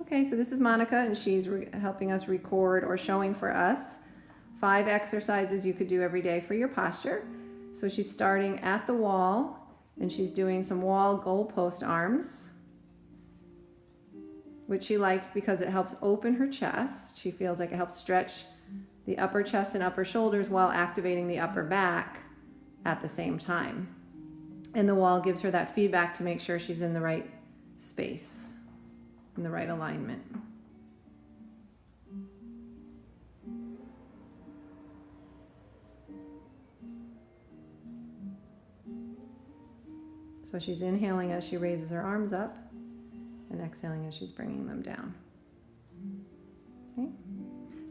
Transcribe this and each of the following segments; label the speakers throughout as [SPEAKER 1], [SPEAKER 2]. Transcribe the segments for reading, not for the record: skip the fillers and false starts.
[SPEAKER 1] Okay, so this is Monica, and she's helping us record or showing for us 5 exercises you could do every day for your posture. So she's starting at the wall, and she's doing some wall goalpost arms, which she likes because it helps open her chest. She feels like it helps stretch the upper chest and upper shoulders while activating the upper back at the same time. And the wall gives her that feedback to make sure she's in the right space, in the right alignment. So she's inhaling as she raises her arms up and exhaling as she's bringing them down. Okay.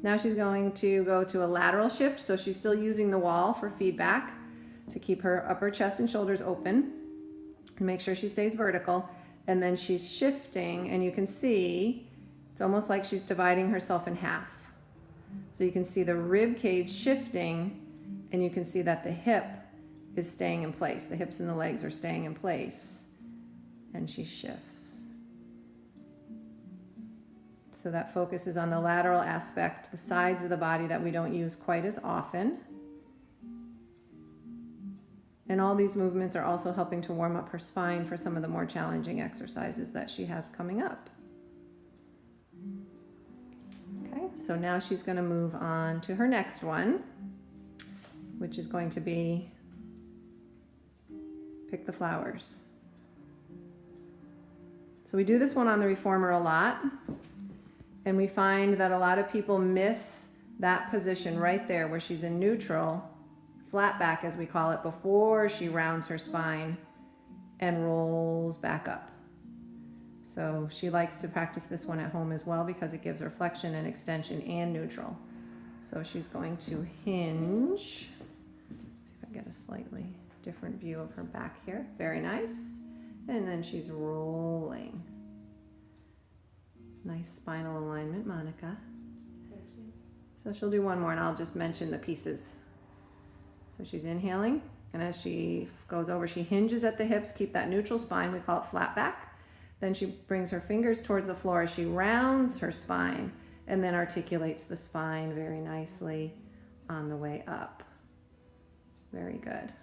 [SPEAKER 1] Now she's going to go to a lateral shift. So she's still using the wall for feedback to keep her upper chest and shoulders open and make sure she stays vertical. And then she's shifting, and you can see it's almost like she's dividing herself in half. So you can see the rib cage shifting, and you can see that the hip is staying in place. The hips and the legs are staying in place, and she shifts. So that focus is on the lateral aspect, the sides of the body that we don't use quite as often. And all these movements are also helping to warm up her spine for some of the more challenging exercises that she has coming up. Okay, so now she's going to move on to her next one, which is going to be pick the flowers. So we do this one on the reformer a lot, and we find that a lot of people miss that position right there where she's in neutral, flat back as we call it, before she rounds her spine and rolls back up. So she likes to practice this one at home as well because it gives her flexion and extension and neutral. So she's going to hinge. See if I get a slightly different view of her back here. Very nice. And then she's rolling. Nice spinal alignment, Monica.
[SPEAKER 2] Thank you.
[SPEAKER 1] So she'll do one more, and I'll just mention the pieces. So she's inhaling, and as she goes over, she hinges at the hips, keep that neutral spine, we call it flat back. Then she brings her fingers towards the floor as she rounds her spine, and then articulates the spine very nicely on the way up. Very good.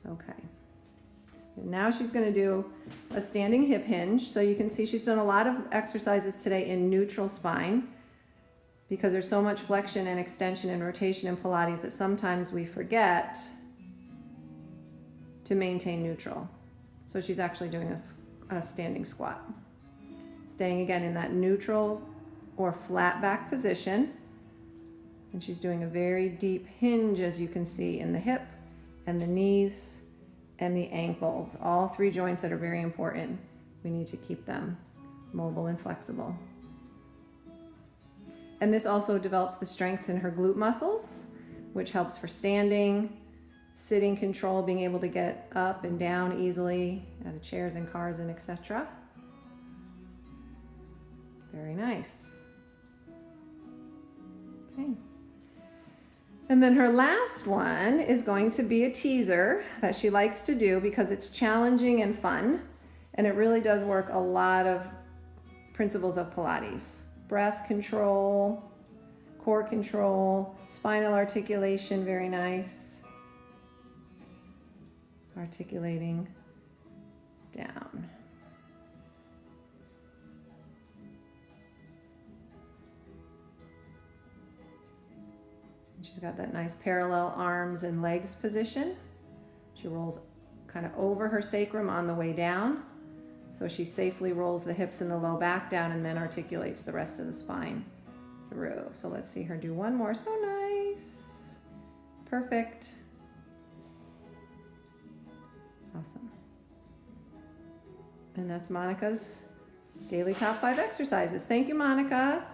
[SPEAKER 1] Okay. And now she's going to do a standing hip hinge. So you can see she's done a lot of exercises today in neutral spine, because there's so much flexion and extension and rotation in Pilates that sometimes we forget to maintain neutral. So she's actually doing a standing squat. Staying again in that neutral or flat back position. And she's doing a very deep hinge, as you can see, in the hip and the knees and the ankles. All 3 joints that are very important. We need to keep them mobile and flexible. And this also develops the strength in her glute muscles, which helps for standing, sitting control, being able to get up and down easily out of chairs and cars and etc. Very nice. Okay. And then her last one is going to be a teaser that she likes to do because it's challenging and fun, and it really does work a lot of principles of Pilates. Breath control, core control, spinal articulation, very nice. Articulating down. She's got that nice parallel arms and legs position. She rolls kind of over her sacrum on the way down. So she safely rolls the hips and the low back down and then articulates the rest of the spine through. So let's see her do one more. So nice. Perfect. Awesome. And that's Monica's daily top 5 exercises. Thank you, Monica.